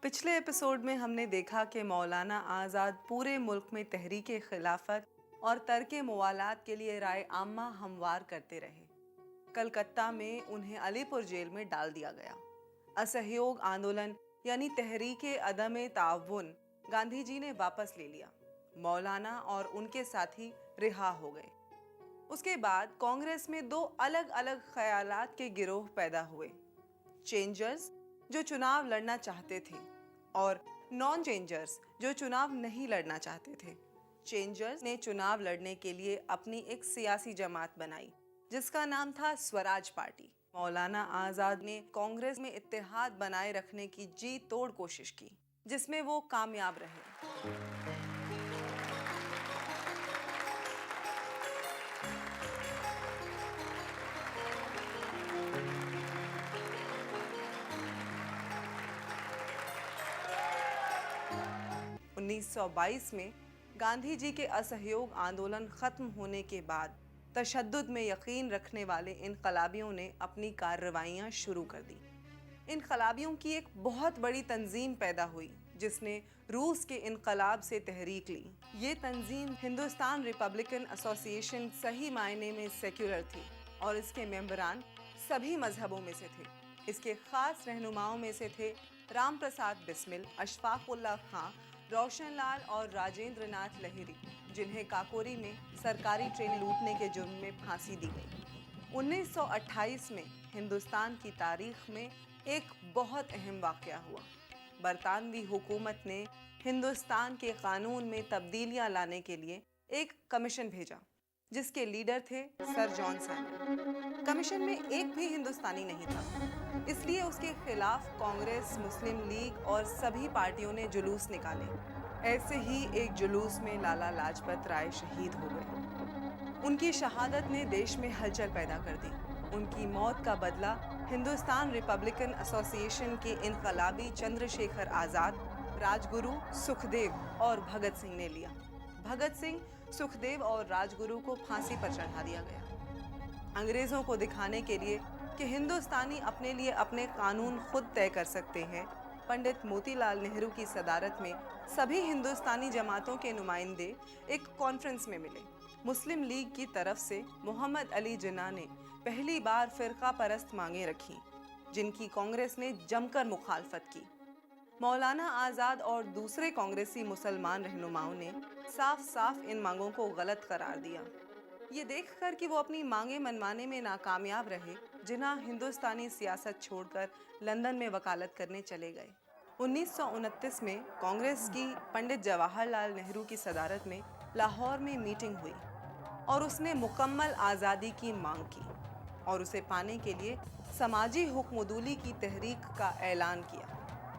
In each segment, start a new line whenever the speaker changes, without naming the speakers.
पिछले एपिसोड में हमने देखा कि मौलाना आज़ाद पूरे मुल्क में तहरीक खिलाफत और तर्क मवालात के लिए राय आम्मा हमवार करते रहे। कलकत्ता में उन्हें अलीपुर जेल में डाल दिया गया। असहयोग आंदोलन यानी तहरीक अदम ताउन गांधी जी ने वापस ले लिया। मौलाना और उनके साथी रिहा हो गए। उसके बाद कांग्रेस में दो अलग अलग ख्यालात के गिरोह पैदा हुए। चेंजर्स जो चुनाव लड़ना चाहते थे और नॉन चेंजर्स जो चुनाव नहीं लड़ना चाहते थे। चेंजर्स ने चुनाव लड़ने के लिए अपनी एक सियासी जमात बनाई जिसका नाम था स्वराज पार्टी। मौलाना आजाद ने कांग्रेस में इत्तेहाद बनाए रखने की जी तोड़ कोशिश की जिसमें वो कामयाब रहे। 1922 में गांधी जी के असहयोग आंदोलन खत्म होने के बाद तशद्दुद में यकीन रखने वाले इनकलाबियों ने अपनी कार्रवाइयां शुरू कर दी। इनकलाबियों की एक बहुत बड़ी तंजीम पैदा हुई जिसने रूस के इनकलाब से तहरीक ली। ये तंजीम हिंदुस्तान रिपब्लिकन एसोसिएशन सही मायने में सेक्युलर थी और इसके मेंबरान सभी मजहबों में से थे। इसके खास रहनुमाओं में से थे राम प्रसाद बिस्मिल, अशफाक उल्लाह खां, रोशन लाल और राजेंद्र नाथ लहिरी, जिन्हें काकोरी में सरकारी ट्रेन लूटने के जुर्म में फांसी दी गई। 1928 में हिंदुस्तान की तारीख में एक बहुत अहम वाक़या हुआ। बरतानवी हुकूमत ने हिंदुस्तान के कानून में तब्दीलियां लाने के लिए एक कमीशन भेजा जिसके लीडर थे सर जॉन सैमुअल। कमीशन में एक भी हिंदुस्तानी नहीं था, इसलिए उसके खिलाफ कांग्रेस, मुस्लिम लीग और सभी पार्टियों ने जुलूस निकाले। ऐसे ही एक जुलूस में लाला लाजपत राय शहीद हो गए। उनकी शहादत ने देश में हलचल पैदा कर दी। उनकी मौत का बदला हिंदुस्तान रिपब्लिकन एसोसिएशन के इनकलाबी चंद्रशेखर आज़ाद, राजगुरु, सुखदेव और भगत सिंह ने लिया। भगत सिंह, सुखदेव और राजगुरु को फांसी पर चढ़ा दिया गया। अंग्रेजों को दिखाने के लिए कि हिंदुस्तानी अपने लिए अपने कानून खुद तय कर सकते हैं, पंडित मोतीलाल नेहरू की सदारत में सभी हिंदुस्तानी जमातों के नुमाइंदे एक कॉन्फ्रेंस में मिले। मुस्लिम लीग की तरफ से मोहम्मद अली जिन्ना ने पहली बार फिरका परस्त मांगे रखी जिनकी कांग्रेस ने जमकर मुखालफत की। मौलाना आज़ाद और दूसरे कांग्रेसी मुसलमान रहनुमाओं ने साफ साफ इन मांगों को गलत करार दिया। ये देखकर कि वो अपनी मांगे मनवाने में नाकामयाब रहे, जिन्ना हिंदुस्तानी सियासत छोड़कर लंदन में वकालत करने चले गए। 1929 में कांग्रेस की पंडित जवाहरलाल नेहरू की सदारत में लाहौर में मीटिंग हुई और उसने मुकम्मल आज़ादी की मांग की और उसे पाने के लिए समाजी हुक्मदुली की तहरीक का ऐलान किया,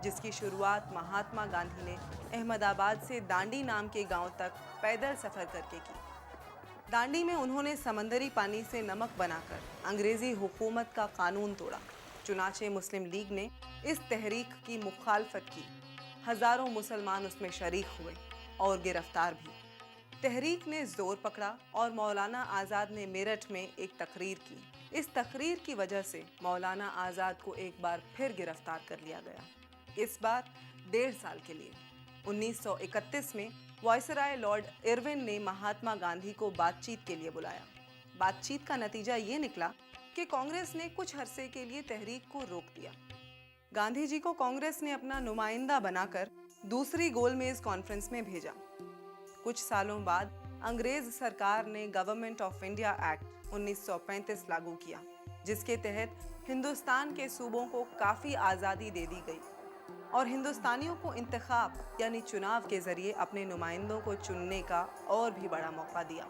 जिसकी शुरुआत महात्मा गांधी ने अहमदाबाद से दांडी नाम के गांव तक पैदल सफ़र करके की। दांडी में उन्होंने समंदरी पानी से नमक बनाकर अंग्रेज़ी हुकूमत का कानून तोड़ा। चुनाचे मुस्लिम लीग ने इस तहरीक की मुखालफत की। हज़ारों मुसलमान उसमें शरीक हुए और गिरफ्तार भी। तहरीक ने जोर पकड़ा और मौलाना आज़ाद ने मेरठ में एक तकरीर की। इस तकरीर की वजह से मौलाना आज़ाद को एक बार फिर गिरफ्तार कर लिया गया, इस बार 1.5 साल के लिए। 1931 में वायसराय लॉर्ड इरविन ने महात्मा गांधी को बातचीत के लिए बुलाया। बातचीत का नतीजा ये निकला कि कांग्रेस ने कुछ अरसे के लिए तहरीक को रोक दिया। गांधी जी को कांग्रेस ने अपना नुमाइंदा बनाकर दूसरी गोलमेज कॉन्फ्रेंस में भेजा। कुछ सालों बाद अंग्रेज सरकार ने गवर्नमेंट ऑफ इंडिया एक्ट 1935 लागू किया, जिसके तहत हिंदुस्तान के सूबों को काफ़ी आज़ादी दे दी गई और हिंदुस्तानियों को इंतखाब यानी चुनाव के जरिए अपने नुमाइंदों को चुनने का और भी बड़ा मौका दिया।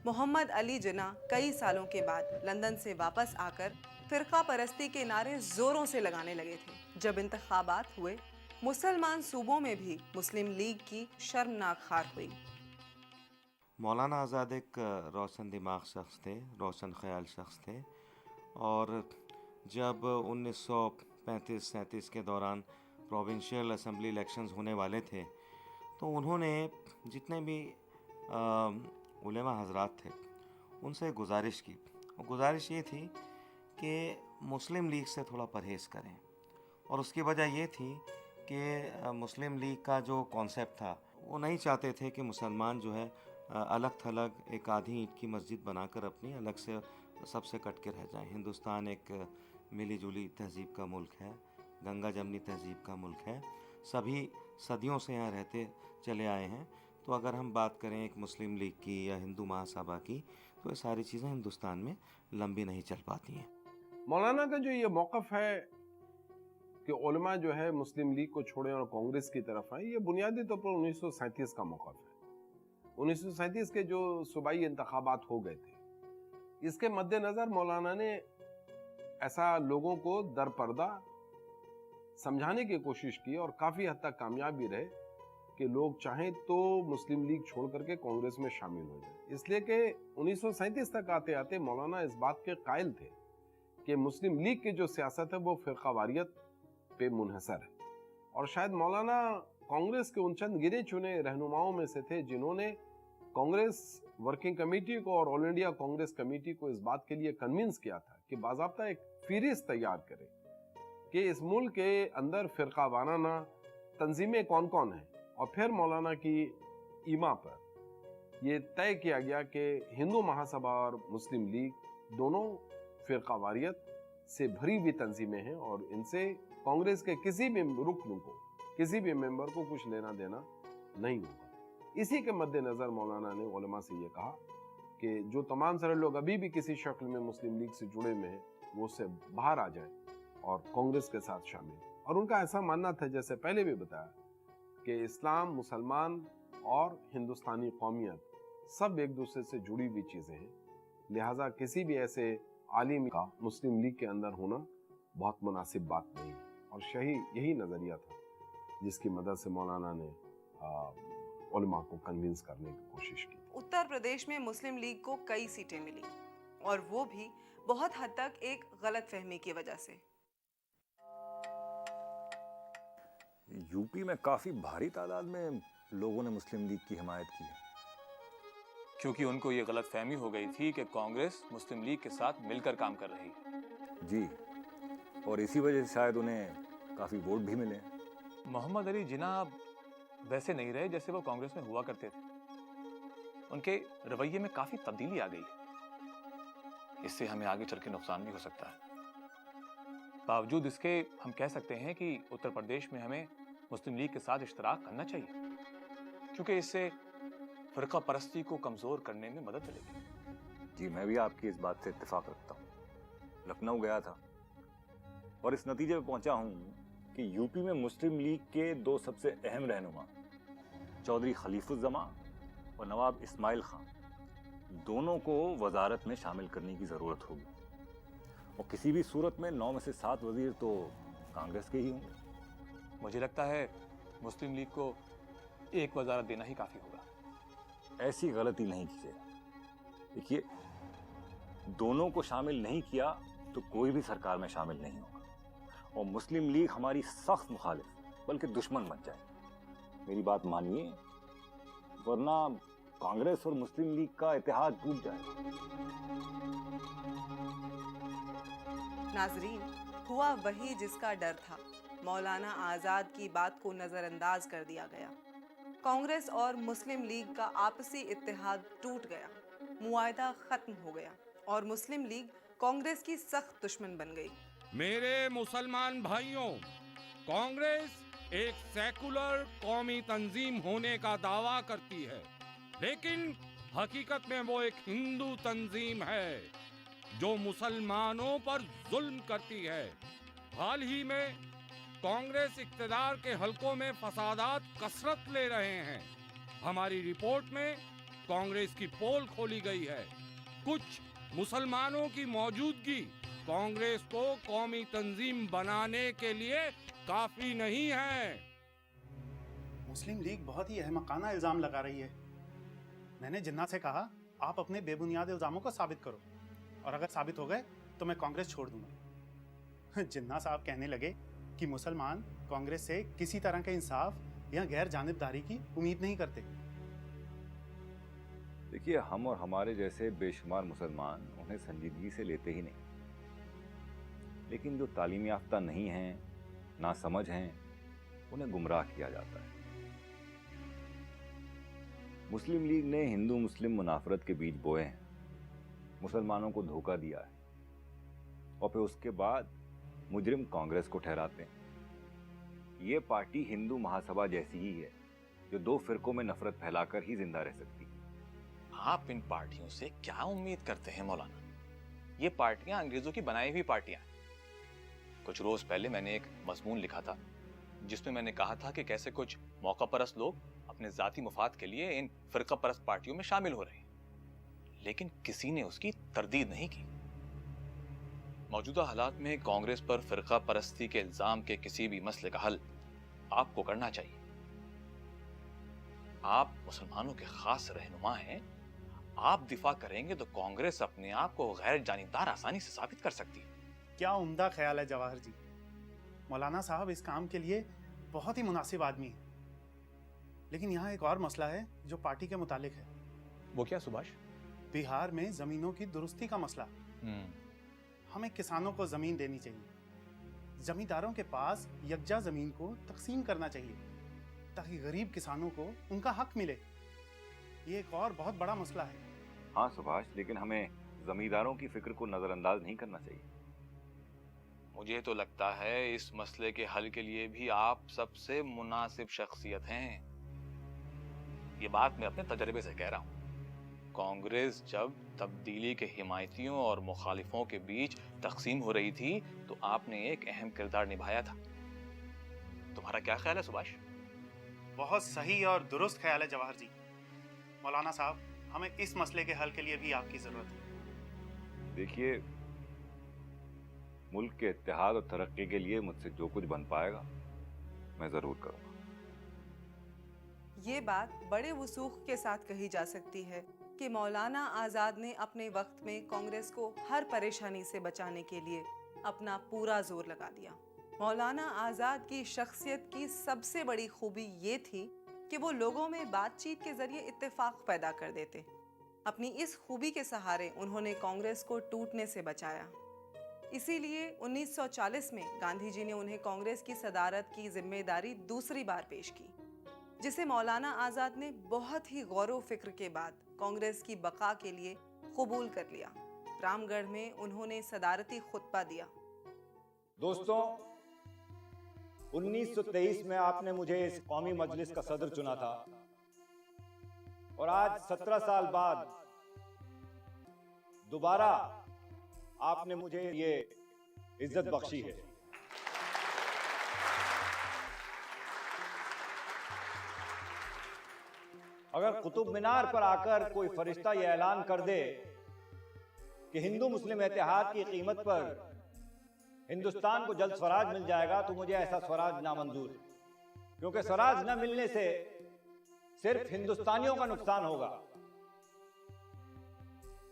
मोहम्मद अली जिन्ना कई सालों के बाद लंदन से वापस आकर फिरका परस्ती के नारे जोरों से लगाने लगे थे। जब इंतखाबात हुए, मुसलमान सूबों में भी मुस्लिम लीग की शर्मनाक हार हुई।
मौलाना आज़ाद एक रोशन दिमाग शख्स थे, रोशन ख्याल शख्स थे और जब 1935-37 के दौरान प्रोविंशियल असेंबली इलेक्शंस होने वाले थे तो उन्होंने जितने भी उलेमा हजरात थे उनसे गुजारिश की। और गुजारिश ये थी कि मुस्लिम लीग से थोड़ा परहेज़ करें और उसकी वजह ये थी कि मुस्लिम लीग का जो कॉन्सेप्ट था वो नहीं चाहते थे कि मुसलमान जो है अलग थलग एक आधी ईंट की मस्जिद बनाकर अपनी अलग से सबसे कट के रह जाएं। हिंदुस्तान एक मिली जुली तहज़ीब का मुल्क है, गंगा जमनी तहज़ीब का मुल्क है, सभी सदियों से यहाँ रहते चले आए हैं। तो अगर हम बात करें एक मुस्लिम लीग की या हिंदू महासभा की, तो ये सारी चीज़ें हिंदुस्तान में लंबी नहीं चल पाती हैं।
मौलाना का जो ये मौक़िफ़ है कि उलमा जो है मुस्लिम लीग को छोड़ें और कांग्रेस की तरफ आए, ये बुनियादी तौर पर 1937 का मौक़िफ़ है। 1937 के जो सूबाई इंतखाबात हो गए थे, इसके मद्देनज़र मौलाना ने ऐसा लोगों को दरपर्दा समझाने की कोशिश की और काफ़ी हद तक कामयाब भी रहे कि लोग चाहें तो मुस्लिम लीग छोड़ करके कांग्रेस में शामिल हो जाए। इसलिए कि 1937 तक आते आते मौलाना इस बात के कायल थे कि मुस्लिम लीग की जो सियासत है वो फ़िरक़ावारियत पे मुनहसर है, और शायद मौलाना कांग्रेस के उन चंद गिने चुने रहनुमाओं में से थे जिन्होंने कांग्रेस वर्किंग कमेटी को और ऑल इंडिया कांग्रेस कमेटी को इस बात के लिए कन्विंस किया था कि बाज़ाब्ता एक फहरिस्त तैयार करे कि इस मुल्क के अंदर फ़िरक़ा वाराना तंजीमें कौन कौन हैं, और फिर मौलाना की ईमा पर यह तय किया गया कि हिंदू महासभा और मुस्लिम लीग दोनों फ़िरक़ा वारियत से भरी हुई तंजीमें हैं और इनसे कांग्रेस के किसी भी रुकन को, किसी भी मेंबर को कुछ लेना देना नहीं होगा। इसी के मद्देनज़र मौलाना ने उलमा से ये कहा कि जो तमाम सारे लोग अभी भी किसी शक्ल में मुस्लिम लीग से जुड़े हुए हैं वो उससे बाहर आ जाए और कांग्रेस के साथ शामिल। और उनका ऐसा मानना था, जैसे पहले भी बताया, कि इस्लाम, मुसलमान और हिंदुस्तानी कौमियत सब एक दूसरे से जुड़ी हुई चीज़ें हैं, लिहाजा किसी भी ऐसे आलिम का मुस्लिम लीग के अंदर होना बहुत मुनासिब बात नहीं है। और यही नज़रिया था जिसकी मदद से मौलाना ने उलमा को कन्विंस करने की कोशिश की।
उत्तर प्रदेश में मुस्लिम लीग को कई सीटें मिली, और वो भी बहुत हद तक एक गलत फहमी की वजह से।
यूपी में काफी भारी तादाद में लोगों ने मुस्लिम लीग की हिमायत की है,
क्योंकि उनको ये गलत फहमी हो गई थी कि कांग्रेस मुस्लिम लीग के साथ मिलकर काम कर रही है।
जी, और इसी वजह से शायद उन्हें काफी वोट भी मिले।
मोहम्मद अली जिन्ना अब वैसे नहीं रहे जैसे वो कांग्रेस में हुआ करते थे। उनके रवैये में काफी तब्दीली आ गई है। इससे हमें आगे चल के नुकसान भी हो सकता है। बावजूद इसके हम कह सकते हैं कि उत्तर प्रदेश में हमें मुस्लिम लीग के साथ इश्तराक करना चाहिए, क्योंकि इससे फ़िरक़ा परस्ती को कमज़ोर करने में मदद मिलेगी।
जी, मैं भी आपकी इस बात से इत्तेफाक रखता हूँ। लखनऊ गया था और इस नतीजे पे पहुंचा हूँ कि यूपी में मुस्लिम लीग के दो सबसे अहम रहनुमा, चौधरी खलीफुज़्ज़मा और नवाब इस्माइल खान, दोनों को वजारत में शामिल करने की ज़रूरत होगी, और किसी भी सूरत में 9 में से 7 वजीर तो कांग्रेस के ही होंगे।
मुझे लगता है मुस्लिम लीग को एक वजारत देना ही काफ़ी होगा।
ऐसी गलती नहीं कीजिएगा। देखिए, दोनों को शामिल नहीं किया तो कोई भी सरकार में शामिल नहीं होगा, और मुस्लिम लीग हमारी सख्त मुखालिफ बल्कि दुश्मन बन जाए। मेरी बात मानिए, वरना कांग्रेस और मुस्लिम लीग का इतिहाद टूट जाएगा।
नाजरीन, हुआ वही जिसका डर था। मौलाना आज़ाद की बात को नज़रअंदाज कर दिया गया। कांग्रेस और मुस्लिम लीग का आपसी इत्तेहाद टूट गया, मुआहदा खत्म हो गया और मुस्लिम लीग कांग्रेस की सख्त दुश्मन बन गई।
मेरे मुसलमान भाइयों, कांग्रेस एक सेकुलर कौमी तंजीम होने का दावा करती है, लेकिन हकीकत में वो एक हिंदू तंजीम है जो मुसलमानों पर जुल्म करती है। हाल ही में कांग्रेस इक़्तिदार के हलकों में फसादात कसरत ले रहे हैं। हमारी रिपोर्ट में कांग्रेस की पोल खोली गई है। कुछ मुसलमानों की मौजूदगी कांग्रेस को कौमी तंजीम बनाने के लिए काफी नहीं है।
मुस्लिम लीग बहुत ही अहमकाना इल्जाम लगा रही है। मैंने जिन्ना से कहा, आप अपने बेबुनियाद इल्जामों को साबित करो, और अगर साबित हो गए तो मैं कांग्रेस छोड़ दूंगा। जिन्ना साहब कहने लगे कि मुसलमान कांग्रेस से किसी तरह के इंसाफ या गैर जानिबदारी की उम्मीद नहीं करते।
देखिए, हम और हमारे जैसे बेशुमार मुसलमान उन्हें संजीदगी से लेते ही नहीं, लेकिन जो तालीम याफ्ता नहीं हैं, ना समझ हैं, उन्हें गुमराह किया जाता है। मुस्लिम लीग ने हिंदू मुस्लिम मुनाफरत के बीज बोए हैं, मुसलमानों को धोखा दिया है और फिर उसके बाद मुजरिम कांग्रेस को ठहराते हैं। ये पार्टी हिंदू महासभा जैसी ही है जो दो फिरकों में नफरत फैलाकर ही जिंदा रह सकती है।
आप इन पार्टियों से क्या उम्मीद करते हैं मौलाना? ये पार्टियां अंग्रेजों की बनाई हुई पार्टियां हैं। कुछ रोज पहले मैंने एक मजमून लिखा था जिसमें मैंने कहा था कि कैसे कुछ मौकापरस्त लोग अपने जाती मुफाद के लिए इन फिरका परस्त पार्टियों में शामिल हो रहे हैं, लेकिन किसी ने उसकी तरदीद नहीं की। मौजूदा हालात में कांग्रेस पर फिरका परस्ती के इल्जाम के किसी भी मसले का हल आपको करना चाहिए। आप मुसलमानों के खास रहनुमा हैं, आप दिफा करेंगे तो कांग्रेस अपने आप को गैर जानिबदार आसानी से साबित कर सकती है।
क्या उम्दा ख्याल है जवाहर जी। मौलाना साहब इस काम के लिए बहुत ही मुनासिब आदमी है, लेकिन यहाँ एक और मसला है जो पार्टी के मुतालिक है।
वो क्या सुभाष?
बिहार में जमीनों की दुरुस्ती का मसला। हमें किसानों को जमीन देनी चाहिए, जमींदारों के पास यकजा जमीन को तकसीम करना चाहिए ताकि गरीब किसानों को उनका हक मिले। ये एक और बहुत बड़ा मसला है।
हाँ सुभाष, लेकिन हमें जमींदारों की फिक्र को नजरअंदाज नहीं करना चाहिए।
मुझे तो लगता है इस मसले के हल के लिए भी आप सबसे मुनासिब शख्सियत हैं। ये बात मैं अपने तजर्बे से कह रहा हूँ। कांग्रेस जब तब्दीली के हिमायतियों और मुखालिफों के बीच तकसीम हो रही थी तो आपने एक अहम किरदार निभाया था। तुम्हारा क्या ख्याल है सुभाष?
बहुत सही और दुरुस्त ख्याल है जवाहर जी। मौलाना साहब, हमें इस मसले के हल के लिए भी आपकी जरूरत है।
देखिए, मुल्क के इत्तेहाद और तरक्की के लिए मुझसे जो कुछ बन पाएगा मैं जरूर करूंगा।
ये बात बड़े वसूख के साथ कही जा सकती है कि मौलाना आज़ाद ने अपने वक्त में कांग्रेस को हर परेशानी से बचाने के लिए अपना पूरा जोर लगा दिया। मौलाना आज़ाद की शख्सियत की सबसे बड़ी खूबी ये थी कि वो लोगों में बातचीत के जरिए इत्तेफाक पैदा कर देते। अपनी इस खूबी के सहारे उन्होंने कांग्रेस को टूटने से बचाया। इसीलिए 1940 में गांधी जी ने उन्हें कांग्रेस की सदारत की जिम्मेदारी दूसरी बार पेश की, जिसे मौलाना आज़ाद ने बहुत ही गौर व फिक्र के बाद कांग्रेस की बका के लिए कबूल कर लिया। रामगढ़ में उन्होंने सदारती खुतबा दिया।
दोस्तों, 1923 में आपने मुझे इस कौमी मजलिस का सदर चुना था और आज 17 साल बाद दोबारा आपने मुझे ये इज्जत बख्शी है। अगर कुतुब मीनार पर आकर कोई फरिश्ता यह ऐलान कर दे कि हिंदू मुस्लिम इत्तेहाद की कीमत पर हिंदुस्तान को जल्द स्वराज मिल जाएगा तो मुझे ऐसा स्वराज नामंजूर है, क्योंकि स्वराज न मिलने से सिर्फ हिंदुस्तानियों का नुकसान होगा,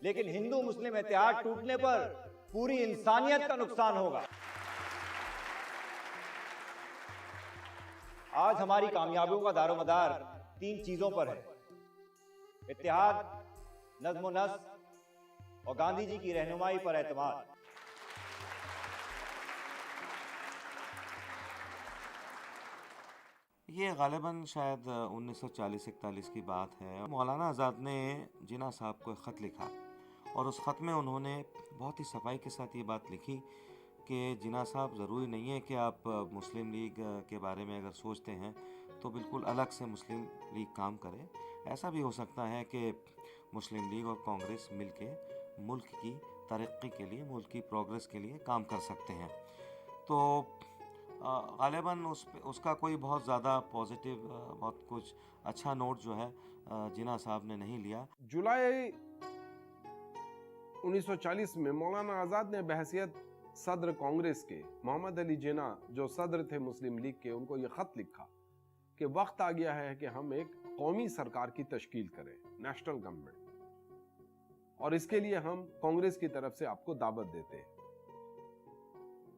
लेकिन हिंदू मुस्लिम इत्तेहाद टूटने पर पूरी इंसानियत का नुकसान होगा। आज हमारी कामयाबियों का दारोमदार 3 चीजों पर है: इत्तेहाद, नज़्म व नस्क और गांधी जी की रहनुमाई पर एतमाद।
ये गालिबन शायद 1940-41 की बात है। मौलाना आज़ाद ने जिन्ना साहब को एक ख़त लिखा और उस ख़त में उन्होंने बहुत ही सफाई के साथ ये बात लिखी कि जिन्ना साहब, ज़रूरी नहीं है कि आप मुस्लिम लीग के बारे में अगर सोचते हैं तो बिल्कुल अलग से मुस्लिम लीग काम करे। ऐसा भी हो सकता है कि मुस्लिम लीग और कांग्रेस मिलके मुल्क की तरक्की के लिए, मुल्क की प्रोग्रेस के लिए काम कर सकते हैं। तो गालिबन उसका कोई बहुत ज़्यादा पॉजिटिव, बहुत कुछ अच्छा नोट जो है जिन्ना साहब ने नहीं लिया।
जुलाई 1940 में मौलाना आज़ाद ने बहसियत सदर कांग्रेस के मोहम्मद अली जिन्ना, जो सदर थे मुस्लिम लीग के, उनको ये ख़त लिखा कि वक्त आ गया है कि हम एक कौमी सरकार की तश्कील करें, नेशनल गवर्नमेंट, और इसके लिए हम कांग्रेस की तरफ से आपको दावत देते हैं।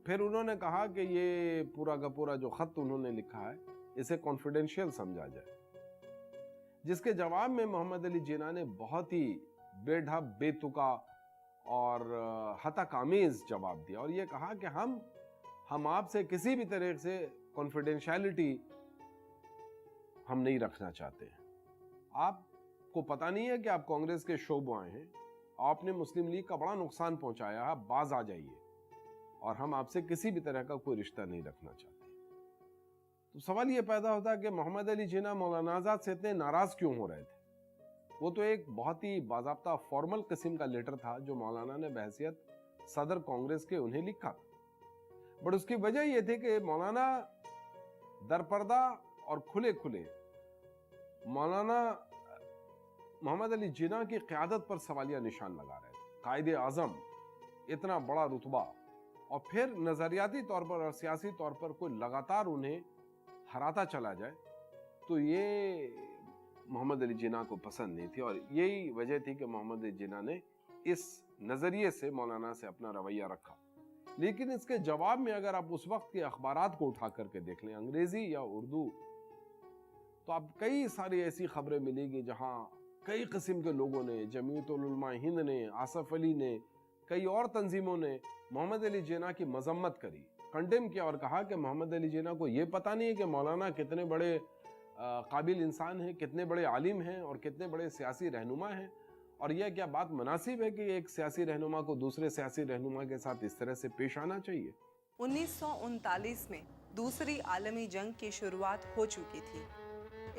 फिर उन्होंने कहा कि ये पूरा का पूरा जो खत उन्होंने लिखा है इसे कॉन्फिडेंशियल समझा जाए, जिसके जवाब में मोहम्मद अली जिन्ना ने बहुत ही बेढब, बेतुका और हताकामेज जवाब दिया और ये कहा कि हम आपसे किसी भी तरह से कॉन्फिडेंशियलिटी हम नहीं रखना चाहते हैं। आपको पता नहीं है कि आप कांग्रेस के शोबो आए हैं, आपने मुस्लिम लीग का बड़ा नुकसान पहुंचाया, आप बाज आ जाइए और हम आपसे किसी भी तरह का कोई रिश्ता नहीं रखना चाहते। तो सवाल यह पैदा होता है कि मोहम्मद अली जिन्ना मौलाना आजाद से इतने नाराज क्यों हो रहे थे। वो तो एक बहुत ही बाज़ाब्ता फॉर्मल किस्म का लेटर था जो मौलाना ने बहैसियत सदर कांग्रेस के उन्हें लिखा था, बट उसकी वजह यह थी कि मौलाना दरपर्दा और खुले खुले मौलाना मोहम्मद अली जिन्ना की क़यादत पर सवालिया निशान लगा रहे थे। कायदे आज़म, इतना बड़ा रुतबा, और फिर नज़रियाती तौर पर और सियासी तौर पर कोई लगातार उन्हें हराता चला जाए, तो ये मोहम्मद अली जिन्ना को पसंद नहीं थी। और यही वजह थी कि मोहम्मद अली जिन्ना ने इस नज़रिए से मौलाना से अपना रवैया रखा। लेकिन इसके जवाब में अगर आप उस वक्त के अखबारात को उठा करके देख लें, अंग्रेजी या उर्दू, तो आप कई सारी ऐसी खबरें मिलेगी जहां कई किस्म के लोगों ने, जमीयतुल उलमा हिंद ने, आसफ अली ने, कई और तंजीमों ने मोहम्मद अली जिन्ना की मजम्मत करी, कंडेम किया और कहा कि मोहम्मद अली जिन्ना को ये पता नहीं है कि मौलाना कितने बड़े काबिल इंसान हैं, कितने बड़े आलिम हैं और कितने बड़े सियासी रहनुमा हैं, और यह क्या बात मुनासिब है कि एक सियासी रहनुमा को दूसरे सियासी रहनुमा के साथ इस तरह से पेश आना चाहिए।
1939 में दूसरी आलमी जंग की शुरुआत हो चुकी थी।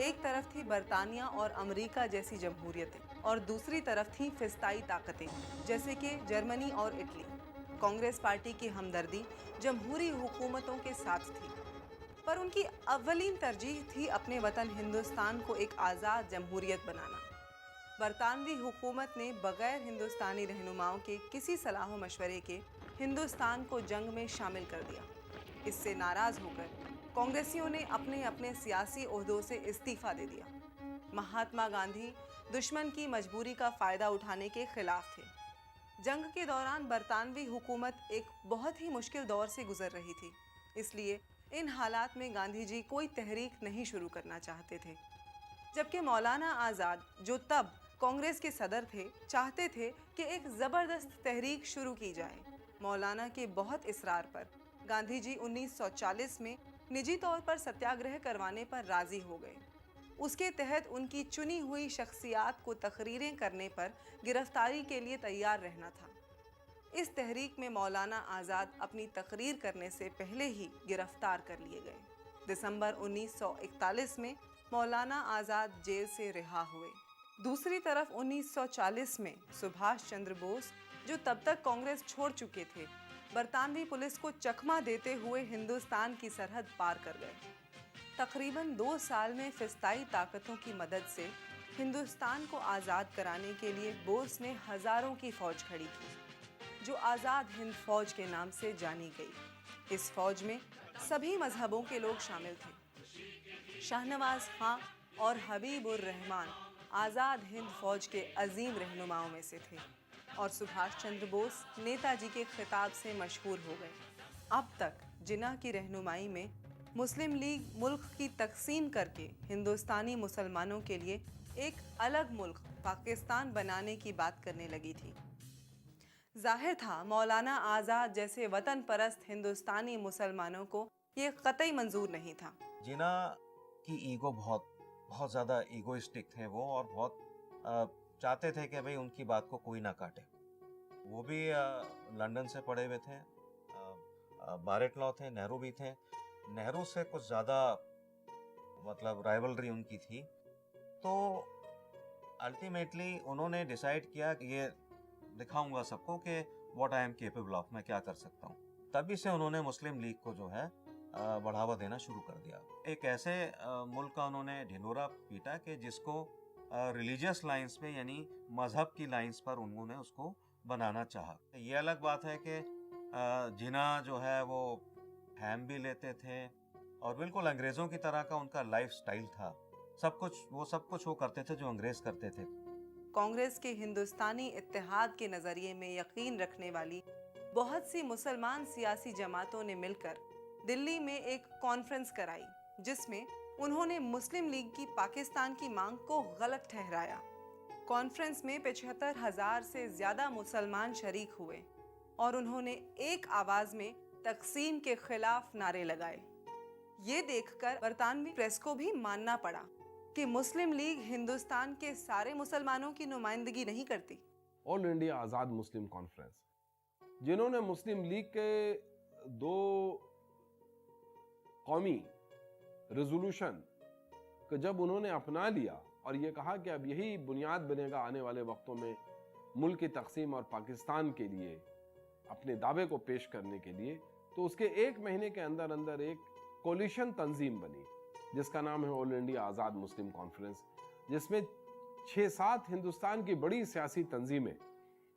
एक तरफ थी बरतानिया और अमेरिका जैसी जमहूरियतें और दूसरी तरफ थी फिस्ताई ताकतें जैसे कि जर्मनी और इटली। कांग्रेस पार्टी की हमदर्दी जमहूरी हुकूमतों के साथ थी, पर उनकी अव्वलीन तरजीह थी अपने वतन हिंदुस्तान को एक आज़ाद जमहूरियत बनाना। बरतानवी हुकूमत ने बगैर हिंदुस्तानी रहनुमाओं के किसी सलाह मशवरे के हिंदुस्तान को जंग में शामिल कर दिया। इससे नाराज़ होकर कांग्रेसियों ने अपने अपने सियासी ओहदों से इस्तीफा दे दिया। महात्मा गांधी दुश्मन की मजबूरी का फ़ायदा उठाने के खिलाफ थे। जंग के दौरान बरतानवी हुकूमत एक बहुत ही मुश्किल दौर से गुजर रही थी, इसलिए इन हालात में गांधी जी कोई तहरीक नहीं शुरू करना चाहते थे, जबकि मौलाना आज़ाद, जो तब कांग्रेस के सदर थे, चाहते थे कि एक ज़बरदस्त तहरीक शुरू की जाए। मौलाना के बहुत इसरार पर गांधी जी 1940 में निजी तौर पर सत्याग्रह करवाने पर राज़ी हो गए। उसके तहत उनकी चुनी हुई शख्सियात को तकरीरें करने पर गिरफ्तारी के लिए तैयार रहना था। इस तहरीक में मौलाना आज़ाद अपनी तकरीर करने से पहले ही गिरफ्तार कर लिए गए। दिसंबर 1941 में मौलाना आज़ाद जेल से रिहा हुए। दूसरी तरफ 1940 में सुभाष चंद्र बोस, जो तब तक कांग्रेस छोड़ चुके थे, बरतानवी पुलिस को चकमा देते हुए हिंदुस्तान की सरहद पार कर गए। तकरीबन 2 साल में फिस्ताई ताकतों की मदद से हिंदुस्तान को आज़ाद कराने के लिए बोस ने हज़ारों की फ़ौज खड़ी की, जो आज़ाद हिंद फ़ौज के नाम से जानी गई। इस फ़ौज में सभी मजहबों के लोग शामिल थे। शाहनवाज खां और हबीबुर रहमान आज़ाद हिंद फ़ौज के अजीम रहनुमाओं में से थे और सुभाष चंद्र बोस नेताजी के खिताब से मशहूर हो गए। अब तक जिन्ना की रहनुमाई में मुस्लिम लीग मुल्क की तकसीम करके हिंदुस्तानी मुसलमानों के लिए एक अलग मुल्क पाकिस्तान बनाने की बात करने लगी थी। जाहिर था मौलाना आज़ाद जैसे वतन परस्त हिंदुस्तानी मुसलमानों को ये कतई मंजूर नहीं था।
जिन्ना की ईगो बहुत ज़्यादा ईगोइस्टिक थे वो, और बहुत चाहते थे कि भाई उनकी बात को कोई ना काटे। वो भी लंदन से पढ़े हुए थे, बारेट लॉ थे, नेहरू भी थे। नेहरू से कुछ ज़्यादा मतलब राइवलरी उनकी थी। तो अल्टीमेटली उन्होंने डिसाइड किया कि ये दिखाऊंगा सबको कि what I am capable of, मैं क्या कर सकता हूँ। तभी से उन्होंने मुस्लिम लीग को जो है बढ़ावा देना शुरू कर दिया। एक ऐसे मुल्क का उन्होंने ढिंढोरा पीटा कि जिसको रिलीजियस लाइंस पे, यानी मजहब की लाइंस पर उन्होंने उसको बनाना चाहा। ये अलग बात है कि जिन्ना जो है वो हैम भी लेते थे और बिल्कुल अंग्रेज़ों की तरह का उनका लाइफ स्टाइल था। सब कुछ वो करते थे जो अंग्रेज़ करते थे।
कांग्रेस के हिंदुस्तानी इत्तेहाद के नज़रिए में यकीन रखने वाली बहुत सी मुसलमान सियासी जमातों ने मिलकर दिल्ली में एक कॉन्फ्रेंस कराई, जिसमें उन्होंने मुस्लिम लीग की पाकिस्तान की मांग को गलत ठहराया। कॉन्फ्रेंस में 75,000 से ज़्यादा मुसलमान शरीक हुए और उन्होंने एक आवाज़ में तकसीम के खिलाफ नारे लगाए। ये देखकर बरतानवी प्रेस को भी मानना पड़ा कि मुस्लिम लीग हिंदुस्तान के सारे मुसलमानों की नुमाइंदगी नहीं करती।
ऑल इंडिया आज़ाद मुस्लिम कॉन्फ्रेंस, जिन्होंने मुस्लिम लीग के 2 कौमी रेजोल्यूशन को जब उन्होंने अपना लिया और ये कहा कि अब यही बुनियाद बनेगा आने वाले वक्तों में मुल्क की तकसीम और पाकिस्तान के लिए अपने दावे को पेश करने के लिए, तो उसके 1 महीने के अंदर अंदर एक कोलिशन तंजीम बनी जिसका नाम है ऑल इंडिया आज़ाद मुस्लिम कॉन्फ्रेंस, जिसमें 6-7 हिंदुस्तान की बड़ी सियासी तंजीमें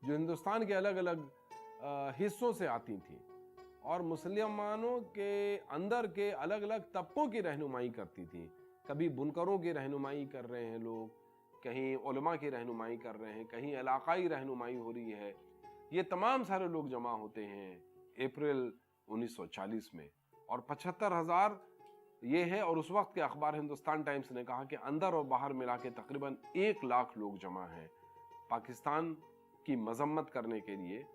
जो हिंदुस्तान के अलग अलग हिस्सों से आती थीं और मुसलमानों के अंदर के अलग अलग तबकों की रहनुमाई करती थी। कभी बुनकरों की रहनुमाई कर रहे हैं लोग, कहीं उलमा की रहनुमाई कर रहे हैं, कहीं इलाकाई रहनुमाई हो रही है। ये तमाम सारे लोग जमा होते हैं अप्रैल 1940 में और 75,000 ये है। और उस वक्त के अखबार हिंदुस्तान टाइम्स ने कहा कि अंदर और बाहर मिला के तकरीबन 1 लाख लोग जमा हैं पाकिस्तान की मजम्मत करने के लिए,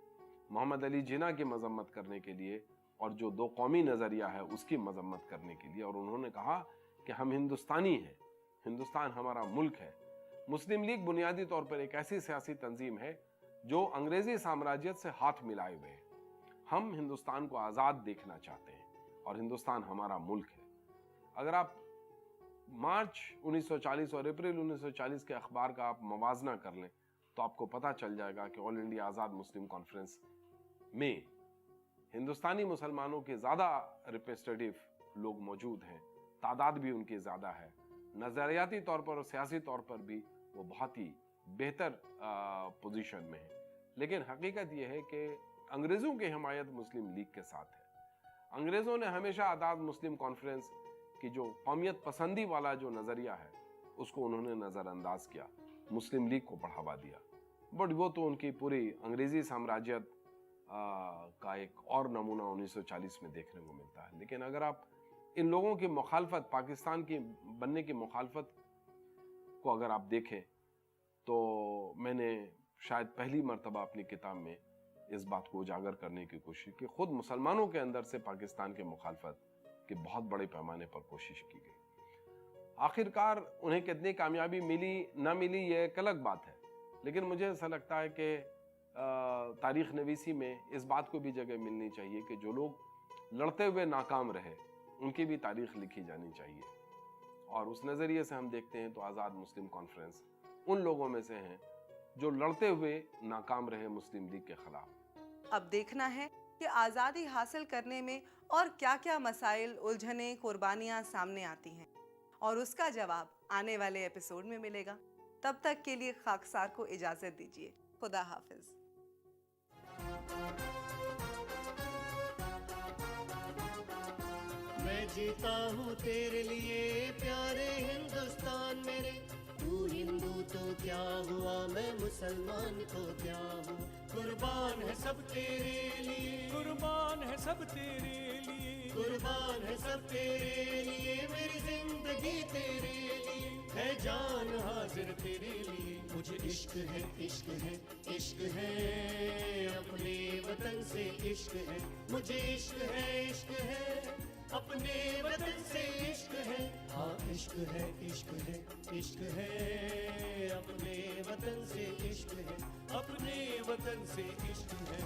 मोहम्मद अली जिन्ना की मजम्मत करने के लिए और जो 2 कौमी नज़रिया है उसकी मजम्मत करने के लिए। और उन्होंने कहा कि हम हिंदुस्तानी हैं, हिंदुस्तान हमारा मुल्क है। मुस्लिम लीग बुनियादी तौर पर एक ऐसी सियासी तंजीम है जो अंग्रेजी साम्राज्यत से हाथ मिलाए हुए है। हम हिंदुस्तान को आज़ाद देखना चाहते हैं और हिंदुस्तान हमारा मुल्क है। अगर आप मार्च 1940 और अप्रैल 1940 के अखबार का आप मवाजना कर लें तो आपको पता चल जाएगा कि ऑल इंडिया आज़ाद मुस्लिम कॉन्फ्रेंस में हिंदुस्तानी मुसलमानों के ज़्यादा रिप्रेजेंटेटिव लोग मौजूद हैं, तादाद भी उनकी ज़्यादा है, नज़रियाती तौर पर और सियासी तौर पर भी वो बहुत ही बेहतर पोजीशन में है। लेकिन हकीकत यह है कि अंग्रेज़ों की हिमायत मुस्लिम लीग के साथ है। अंग्रेज़ों ने हमेशा आज़ाद मुस्लिम कॉन्फ्रेंस की जो कौमियत पसंदी वाला जो नज़रिया है उसको उन्होंने नज़रअंदाज किया, मुस्लिम लीग को बढ़ावा दिया। बट वो तो उनकी पूरी अंग्रेज़ी साम्राज्यत का एक और नमूना 1940 में देखने को मिलता है। लेकिन अगर आप इन लोगों की मुखालफत, पाकिस्तान की बनने की मुखालफत को अगर आप देखें तो मैंने शायद पहली मर्तबा अपनी किताब में इस बात को उजागर करने की कोशिश की। खुद मुसलमानों के अंदर से पाकिस्तान के मुखालफत की बहुत बड़े पैमाने पर कोशिश की गई। आखिरकार उन्हें कितनी कामयाबी मिली ना मिली ये एक अलग बात है, लेकिन मुझे ऐसा लगता है कि तारीख नवीसी में इस बात को भी जगह मिलनी चाहिए कि जो लोग लड़ते हुए नाकाम रहे उनकी भी तारीख लिखी जानी चाहिए। और उस नज़रिए से हम देखते हैं तो आज़ाद मुस्लिम कॉन्फ्रेंस उन लोगों में से हैं जो लड़ते हुए नाकाम रहे मुस्लिम लीग के खिलाफ।
अब देखना है कि आज़ादी हासिल करने में और क्या क्या मसाइल, उलझनें, कुर्बानियां सामने आती हैं और उसका जवाब आने वाले एपिसोड में मिलेगा। तब तक के लिए खाकसार को इजाज़त दीजिए। खुदा हाफिज।
मैं जीता हूँ तेरे लिए प्यारे हिंदुस्तान मेरे, तू हिंदू तो क्या हुआ, मैं मुसलमान तो क्या हूँ। कुर्बान है सब तेरे लिए,
कुर्बान है सब तेरे लिए,
कुर्बान है सब तेरे लिए, मेरी जिंदगी तेरे लिए है, जान हाजिर तेरे लिए। मुझे इश्क है, इश्क है, इश्क है, अपने वतन से इश्क है, मुझे इश्क है, इश्क है, अपने वतन से इश्क है। हाँ इश्क है, इश्क है, इश्क है, अपने वतन से इश्क है, अपने वतन से इश्क है।